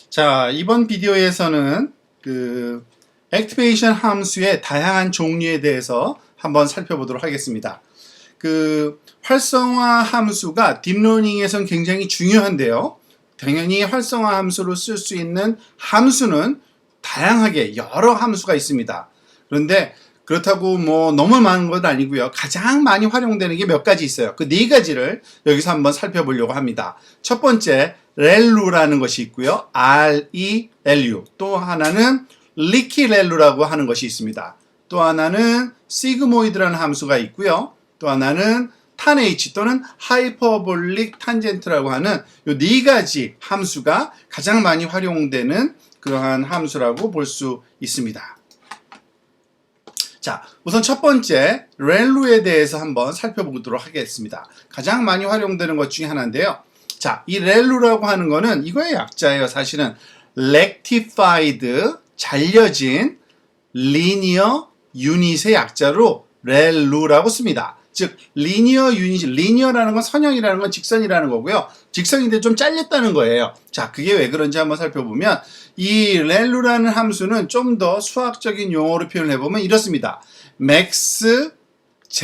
자, 이번 비디오에서는 액티베이션 함수의 다양한 종류에 대해서 한번 살펴보도록 하겠습니다. 활성화 함수가 딥러닝에선 굉장히 중요한데요. 당연히 활성화 함수로 쓸 수 있는 함수는 다양하게 여러 함수가 있습니다. 그런데 그렇다고 너무 많은 건 아니고요. 가장 많이 활용되는 게 몇 가지 있어요. 그 네 가지를 여기서 한번 살펴보려고 합니다. 첫 번째, 렐루라는 것이 있고요. RELU. 또 하나는 리키렐루라고 하는 것이 있습니다. 또 하나는 시그모이드라는 함수가 있고요. 또 하나는 탄H 또는 하이퍼볼릭 탄젠트라고 하는 이 네 가지 함수가 가장 많이 활용되는 그러한 함수라고 볼 수 있습니다. 자, 우선 첫 번째 렐루에 대해서 한번 살펴보도록 하겠습니다. 가장 많이 활용되는 것 중에 하나인데요. 자, 이 렐루라고 하는 거는 이거의 약자예요. 사실은 rectified, 잘려진 linear unit의 약자로 렐루라고 씁니다. 즉 linear unit, linear라는 건 선형이라는 건 직선이라는 거고요. 직선인데 좀 잘렸다는 거예요. 자, 그게 왜 그런지 한번 살펴보면 이 렐루라는 함수는 좀 더 수학적인 용어로 표현해 보면 이렇습니다. max,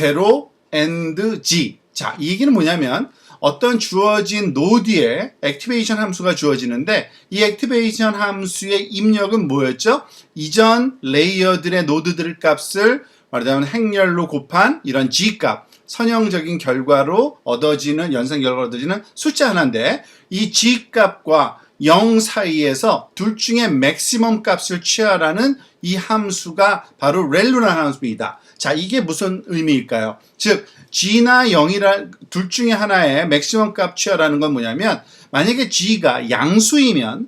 0, and g. 자, 이 얘기는 뭐냐면 어떤 주어진 노드에 액티베이션 함수가 주어지는데 이 액티베이션 함수의 입력은 뭐였죠? 이전 레이어들의 노드들 값을 말하자면 행렬로 곱한 이런 g값, 선형적인 결과로 얻어지는 연산 결과로 얻어지는 숫자 하나인데 이 g값과 0 사이에서 둘 중에 맥시멈 값을 취하라는 이 함수가 바로 렐루라는 함수입니다. 자, 이게 무슨 의미일까요? 즉 g나 0이라 둘 중에 하나의 맥시멈 값 취하라는 건 뭐냐면 만약에 g가 양수이면은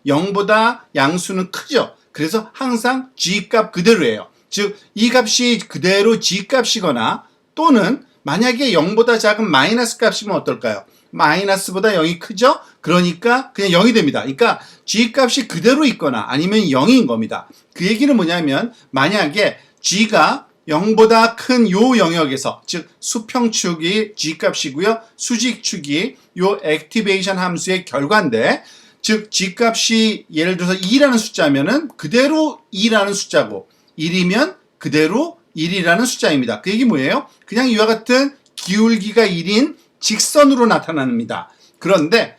0보다 양수는 크죠. 그래서 항상 g 값 그대로예요. 즉 이 값이 그대로 g 값이거나 또는 만약에 0보다 작은 마이너스 값이면 어떨까요? 마이너스보다 0이 크죠? 그러니까 그냥 0이 됩니다. 그러니까 g 값이 그대로 있거나 아니면 0인 겁니다. 그 얘기는 뭐냐면 만약에 g가 0보다 큰 요 영역에서 즉 수평축이 g 값이고요. 수직축이 요 액티베이션 함수의 결과인데 즉 g 값이 예를 들어서 2라는 숫자면은 그대로 2라는 숫자고 1이면 그대로 1이라는 숫자입니다. 그 얘기 뭐예요? 그냥 이와 같은 기울기가 1인 직선으로 나타납니다. 그런데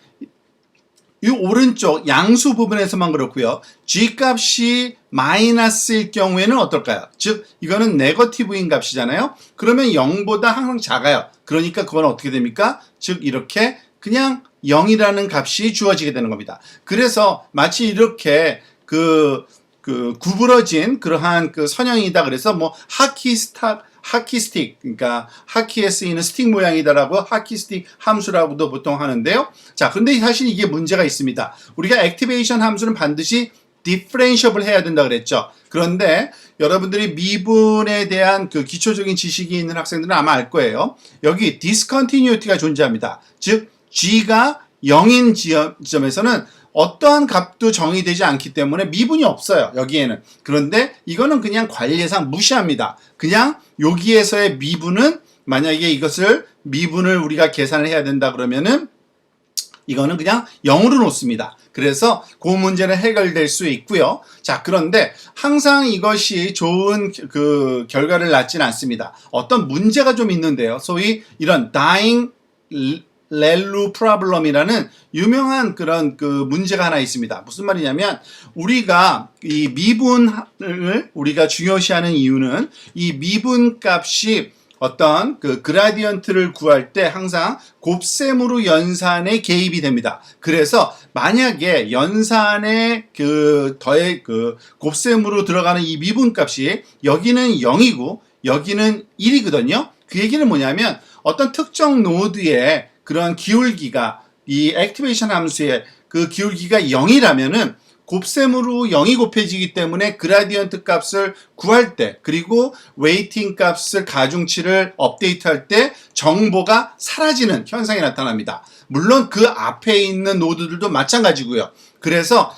이 오른쪽 양수 부분에서만 그렇고요. g값이 마이너스일 경우에는 어떨까요? 즉 이거는 네거티브인 값이잖아요. 그러면 0보다 항상 작아요. 그러니까 그건 어떻게 됩니까? 즉 이렇게 그냥 0이라는 값이 주어지게 되는 겁니다. 그래서 마치 이렇게 구부러진 그러한 선형이다. 그래서 하키스틱, 그러니까 하키에 쓰이는 스틱 모양이다라고 하키스틱 함수라고도 보통 하는데요. 자, 근데 사실 이게 문제가 있습니다. 우리가 액티베이션 함수는 반드시 디퍼런시업을 해야 된다 그랬죠. 그런데 여러분들이 미분에 대한 기초적인 지식이 있는 학생들은 아마 알 거예요. 여기 디스컨티뉴티가 존재합니다. 즉 g가 0인 지점에서는 어떠한 값도 정의되지 않기 때문에 미분이 없어요. 여기에는. 그런데 이거는 그냥 관리상 무시합니다. 그냥 여기에서의 미분은 만약에 미분을 우리가 계산을 해야 된다 그러면은 이거는 그냥 0으로 놓습니다. 그래서 그 문제는 해결될 수 있고요. 자, 그런데 항상 이것이 좋은 결과를 낳지는 않습니다. 어떤 문제가 좀 있는데요. 소위 이런 dying 렐루 프로블럼이라는 유명한 그런 문제가 하나 있습니다. 무슨 말이냐면 우리가 이 미분을 우리가 중요시하는 이유는 이 미분 값이 어떤 그라디언트를 구할 때 항상 곱셈으로 연산에 개입이 됩니다. 그래서 만약에 연산에 곱셈으로 들어가는 이 미분 값이 여기는 0이고 여기는 1이거든요. 그 얘기는 뭐냐면 어떤 특정 노드에 그런 기울기가 이 액티베이션 함수의 기울기가 0이라면은 곱셈으로 0이 곱해지기 때문에 그라디언트 값을 구할 때 그리고 웨이팅 값을 가중치를 업데이트할 때 정보가 사라지는 현상이 나타납니다. 물론 그 앞에 있는 노드들도 마찬가지고요. 그래서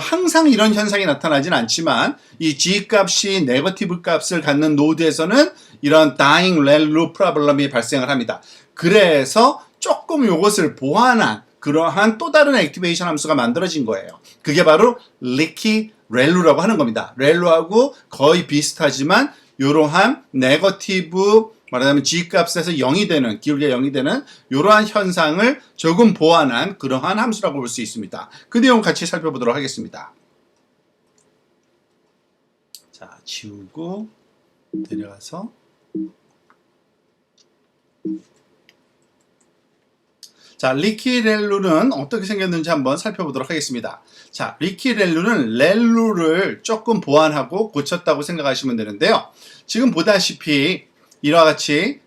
항상 이런 현상이 나타나진 않지만 이 g 값이 네거티브 값을 갖는 노드에서는 이런 dying 렐루 프로블럼이 발생을 합니다. 그래서 조금 이것을 보완한 그러한 또 다른 액티베이션 함수가 만들어진 거예요. 그게 바로 리키 렐루라고 하는 겁니다. 렐루하고 거의 비슷하지만 이러한 네거티브 말하자면 G값에서 0이 되는 기울기가 0이 되는 이러한 현상을 조금 보완한 그러한 함수라고 볼 수 있습니다. 그 내용 같이 살펴보도록 하겠습니다. 자, 지우고 내려가서 자, 리키 렐루는 어떻게 생겼는지 한번 살펴보도록 하겠습니다. 자, 리키 렐루는 렐루를 조금 보완하고 고쳤다고 생각하시면 되는데요. 지금 보다시피 이와 같이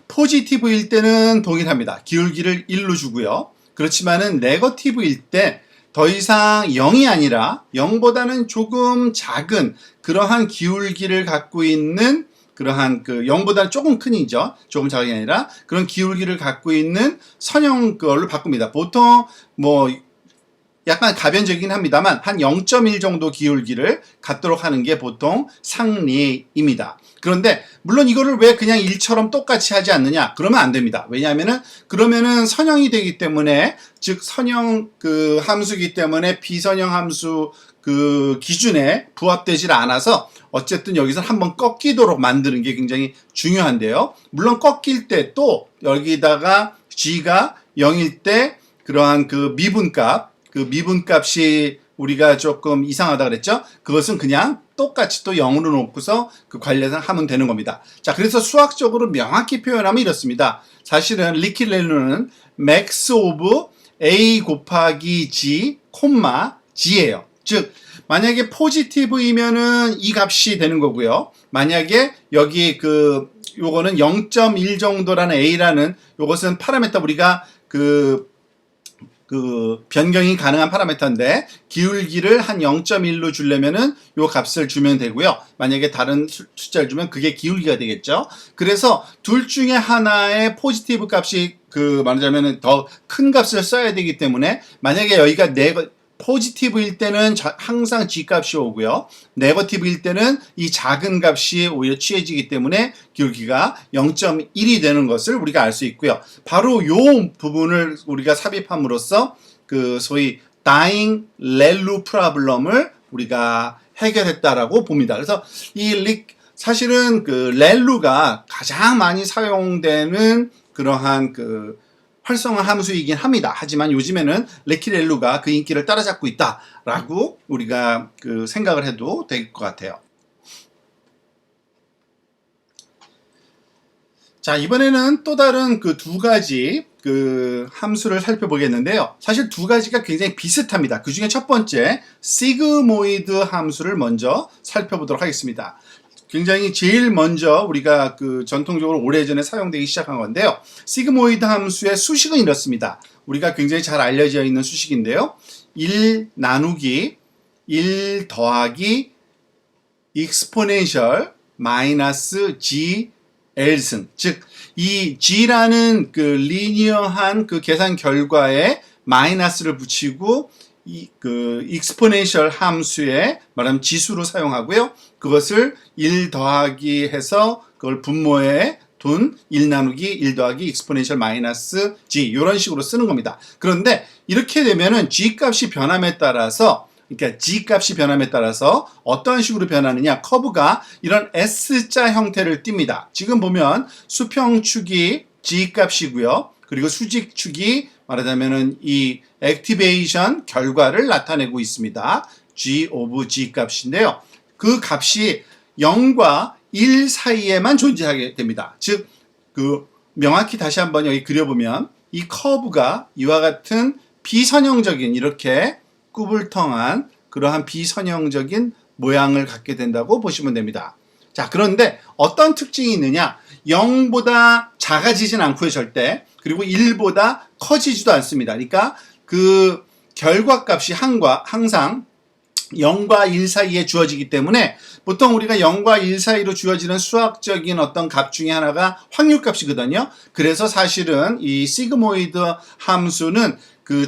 포지티브일 때는 동일합니다. 기울기를 1로 주고요. 그렇지만은 네거티브일 때 더 이상 0이 아니라 0보다는 조금 작은 그러한 기울기를 갖고 있는 그러한 0보다는 조금 큰이죠. 조금 작은 게 아니라 그런 기울기를 갖고 있는 선형 걸로 바꿉니다. 보통 약간 가변적이긴 합니다만 한 0.1 정도 기울기를 갖도록 하는 게 보통 상리입니다. 그런데 물론 이거를 왜 그냥 1처럼 똑같이 하지 않느냐? 그러면 안 됩니다. 왜냐하면은 그러면은 선형이 되기 때문에 즉 선형 함수이기 때문에 비선형 함수 기준에 부합되질 않아서 어쨌든 여기서 한번 꺾이도록 만드는 게 굉장히 중요한데요. 물론 꺾일 때 또 여기다가 G가 0일 때 그러한 미분값이 우리가 조금 이상하다 그랬죠? 그것은 그냥 똑같이 또 0으로 놓고서 관련을 하면 되는 겁니다. 자, 그래서 수학적으로 명확히 표현하면 이렇습니다. 사실은 리키 렐루는 max of a 곱하기 g, g예요. 즉, 만약에 포지티브이면은 이 값이 되는 거고요. 만약에 여기 요거는 0.1 정도라는 a라는 요것은 파라미터 우리가 변경이 가능한 파라미터인데 기울기를 한 0.1로 주려면은 요 값을 주면 되고요. 만약에 다른 숫자를 주면 그게 기울기가 되겠죠. 그래서 둘 중에 하나의 포지티브 값이 말하자면은 더 큰 값을 써야 되기 때문에 만약에 여기가 포지티브일 때는 항상 G값이 오고요. 네거티브일 때는 이 작은 값이 오히려 취해지기 때문에 기울기가 0.1이 되는 것을 우리가 알 수 있고요. 바로 이 부분을 우리가 삽입함으로써 소위 dying 렐루 프로블럼을 우리가 해결했다라고 봅니다. 그래서 사실은 렐루가 가장 많이 사용되는 그러한 활성화 함수이긴 합니다. 하지만 요즘에는 리키 렐루가 그 인기를 따라잡고 있다라고 우리가 생각을 해도 될 것 같아요. 자, 이번에는 또 다른 두 가지 함수를 살펴보겠는데요. 사실 두 가지가 굉장히 비슷합니다. 그 중에 첫 번째 시그모이드 함수를 먼저 살펴보도록 하겠습니다. 굉장히 제일 먼저 우리가 전통적으로 오래전에 사용되기 시작한 건데요. 시그모이드 함수의 수식은 이렇습니다. 우리가 굉장히 잘 알려져 있는 수식인데요. 1 나누기 1 더하기 exponential 마이너스 g L승. 즉, 이 g라는 리니어한 계산 결과에 마이너스를 붙이고 exponential 함수에 말하면 지수로 사용하고요. 그것을 1 더하기 해서 그걸 분모에 둔 1 나누기 1 더하기 exponential 마이너스 g 이런 식으로 쓰는 겁니다. 그런데 이렇게 되면은 g 값이 변함에 따라서 그러니까 g 값이 변함에 따라서 어떤 식으로 변하느냐 커브가 이런 S자 형태를 띱니다. 지금 보면 수평축이 g 값이고요. 그리고 수직축이 말하자면은 이 액티베이션 결과를 나타내고 있습니다. g of g 값인데요. 그 값이 0과 1 사이에만 존재하게 됩니다. 즉, 명확히 다시 한번 여기 그려보면 이 커브가 이와 같은 비선형적인 이렇게 꾸불텅한 그러한 비선형적인 모양을 갖게 된다고 보시면 됩니다. 자, 그런데 어떤 특징이 있느냐? 0보다 작아지진 않고요, 절대. 그리고 1보다 커지지도 않습니다. 그러니까 결과값이 항상 0과 1 사이에 주어지기 때문에 보통 우리가 0과 1 사이로 주어지는 수학적인 어떤 값 중에 하나가 확률값이거든요. 그래서 사실은 이 시그모이드 함수는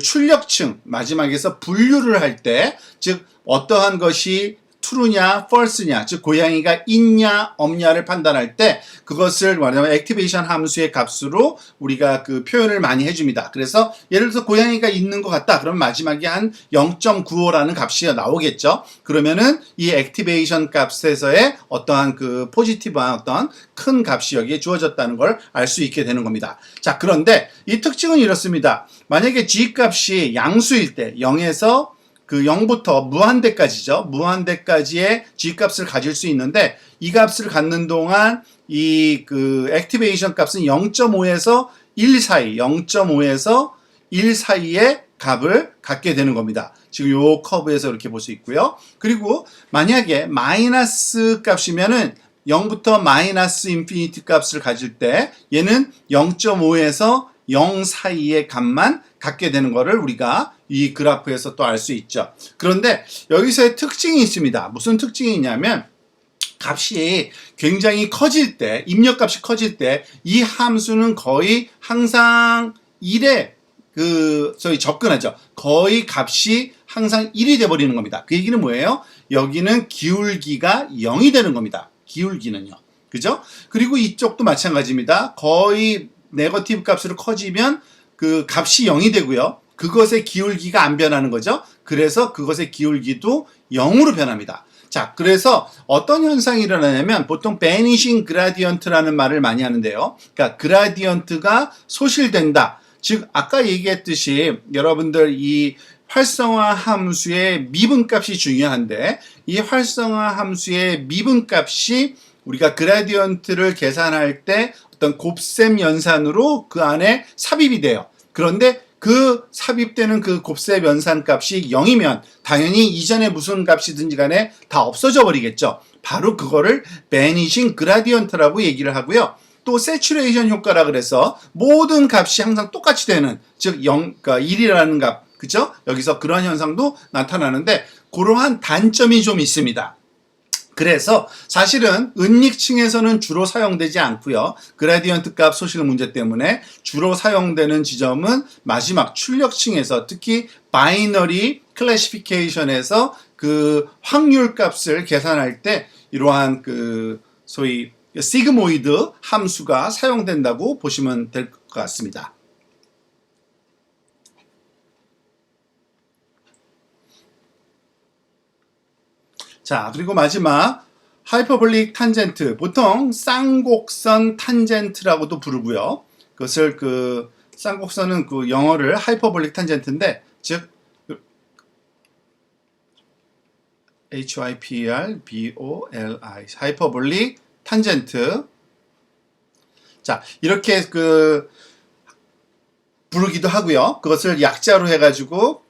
출력층 마지막에서 분류를 할 때, 즉 어떠한 것이 true냐 false냐, 즉 고양이가 있냐 없냐를 판단할 때 그것을 말하자면 액티베이션 함수의 값으로 우리가 그 표현을 많이 해줍니다. 그래서 예를 들어서 고양이가 있는 것 같다. 그러면 마지막에 한 0.95라는 값이 나오겠죠. 그러면은 이 액티베이션 값에서의 어떠한 그 포지티브한 어떤 큰 값이 여기에 주어졌다는 걸 알 수 있게 되는 겁니다. 자, 그런데 이 특징은 이렇습니다. 만약에 g 값이 양수일 때 0에서 그 0부터 무한대까지죠. 무한대까지의 g 값을 가질 수 있는데 이 값을 갖는 동안 이 그 액티베이션 값은 0.5에서 1 사이, 0.5에서 1 사이의 값을 갖게 되는 겁니다. 지금 요 커브에서 이렇게 볼 수 있고요. 그리고 만약에 마이너스 값이면은 0부터 마이너스 인피니티 값을 가질 때 얘는 0.5에서 0 사이의 값만 갖게 되는 것을 우리가 이 그래프에서 또 알 수 있죠. 그런데 여기서의 특징이 있습니다. 무슨 특징이 있냐면 값이 굉장히 커질 때, 입력값이 커질 때 이 함수는 거의 항상 1에 소위 접근하죠. 거의 값이 항상 1이 돼버리는 겁니다. 그 얘기는 뭐예요? 여기는 기울기가 0이 되는 겁니다. 기울기는요. 그죠? 그리고 이쪽도 마찬가지입니다. 거의 네거티브 값으로 커지면 그 값이 0이 되고요. 그것의 기울기가 안 변하는 거죠. 그래서 그것의 기울기도 0으로 변합니다. 자, 그래서 어떤 현상이 일어나냐면 보통 vanishing gradient라는 말을 많이 하는데요. 그러니까 그라디언트가 소실된다. 즉 아까 얘기했듯이 여러분들 이 활성화 함수의 미분값이 중요한데 이 활성화 함수의 미분값이 우리가 그라디언트를 계산할 때 어떤 곱셈 연산으로 그 안에 삽입이 돼요. 그런데 그 삽입되는 그 곱셈 연산 값이 0이면 당연히 이전에 무슨 값이든지 간에 다 없어져 버리겠죠. 바로 그거를 vanishing gradient라고 얘기를 하고요. 또 saturation 효과라 그래서 모든 값이 항상 똑같이 되는, 즉 0, 그러니까 1이라는 값, 그죠? 여기서 그런 현상도 나타나는데 그러한 단점이 좀 있습니다. 그래서 사실은 은닉층에서는 주로 사용되지 않고요. 그라디언트 값 소실 문제 때문에 주로 사용되는 지점은 마지막 출력층에서, 특히 바이너리 클래시피케이션에서 그 확률 값을 계산할 때 이러한 그 소위 시그모이드 함수가 사용된다고 보시면 될 것 같습니다. 자, 그리고 마지막 하이퍼볼릭 탄젠트, 보통 쌍곡선 탄젠트라고도 부르고요. 그것을 그 쌍곡선은 그 영어를 하이퍼볼릭 탄젠트인데, 즉 HYPERBOLI 하이퍼볼릭 탄젠트. 자, 이렇게 그 부르기도 하고요. 그것을 약자로 해가지고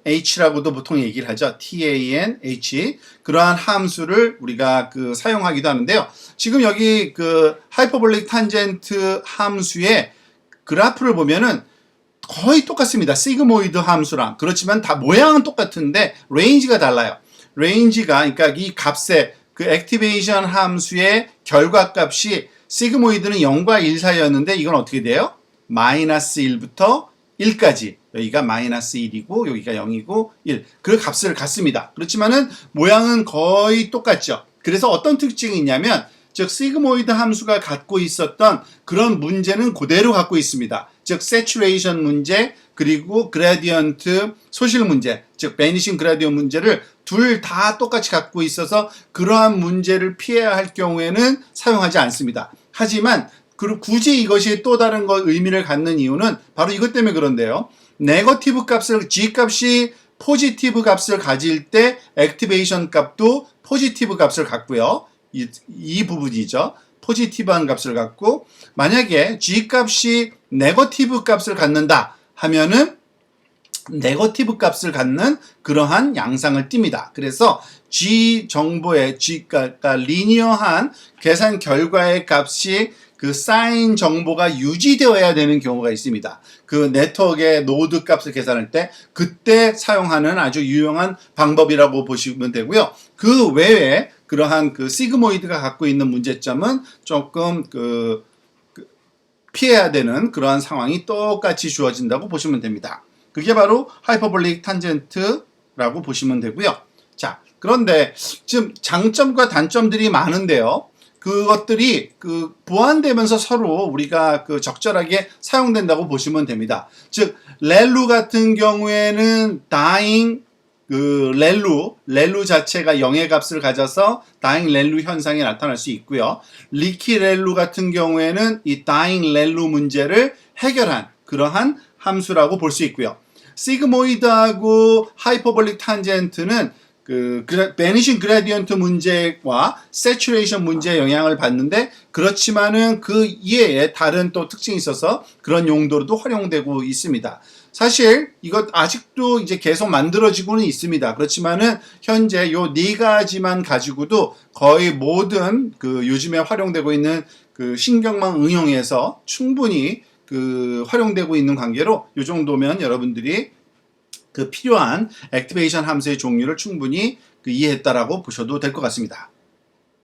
tanH라고도 보통 얘기를 하죠. TANH. 그러한 함수를 우리가 그 사용하기도 하는데요. 지금 여기 그 하이퍼볼릭 탄젠트 함수의 그래프를 보면은 거의 똑같습니다. 시그모이드 함수랑. 그렇지만 다 모양은 똑같은데 레인지가 달라요. 레인지가, 그러니까 이 값의 그 액티베이션 함수의 결과값이 시그모이드는 0과 1 사이였는데 이건 어떻게 돼요? 마이너스 1부터 1까지. 여기가 마이너스 1이고 여기가 0이고 1. 그 값을 갖습니다. 그렇지만은 모양은 거의 똑같죠. 그래서 어떤 특징이 있냐면, 즉 시그모이드 함수가 갖고 있었던 그런 문제는 그대로 갖고 있습니다. 즉 세츄레이션 문제, 그리고 그라디언트 소실 문제, 즉 베니싱 그라디언트 문제를 둘 다 똑같이 갖고 있어서 그러한 문제를 피해야 할 경우에는 사용하지 않습니다. 하지만 굳이 이것이 또 다른 의미를 갖는 이유는 바로 이것 때문에 그런데요. 네거티브 값을, G 값이 포지티브 값을 가질 때 액티베이션 값도 포지티브 값을 갖고요. 이 부분이죠. 포지티브한 값을 갖고, 만약에 G 값이 네거티브 값을 갖는다 하면은 네거티브 값을 갖는 그러한 양상을 띱니다. 그래서 G 정보의 그러니까 리니어한 계산 결과의 값이 그 사인 정보가 유지되어야 되는 경우가 있습니다. 그 네트워크의 노드 값을 계산할 때 그때 사용하는 아주 유용한 방법이라고 보시면 되고요. 그 외에 그러한 그 시그모이드가 갖고 있는 문제점은 조금 피해야 되는 그러한 상황이 똑같이 주어진다고 보시면 됩니다. 그게 바로 하이퍼볼릭 탄젠트라고 보시면 되고요. 자, 그런데 지금 장점과 단점들이 많은데요. 그것들이 보완되면서 서로 우리가 적절하게 사용된다고 보시면 됩니다. 즉 렐루 같은 경우에는 dying 렐루 자체가 0의 값을 가져서 dying 렐루 현상이 나타날 수 있고요. 리키 렐루 같은 경우에는 이 dying 렐루 문제를 해결한 그러한 함수라고 볼 수 있고요. 시그모이드하고 하이퍼볼릭 탄젠트는 베니싱 그라디언트 문제와 세츄레이션 문제에 영향을 받는데, 그렇지만은 그 이외에 다른 또 특징이 있어서 그런 용도로도 활용되고 있습니다. 사실 이것 아직도 이제 계속 만들어지고는 있습니다. 그렇지만은 현재 요 네 가지만 가지고도 거의 모든 요즘에 활용되고 있는 신경망 응용에서 충분히 활용되고 있는 관계로 요 정도면 여러분들이 필요한 액티베이션 함수의 종류를 충분히 이해했다라고 보셔도 될 것 같습니다.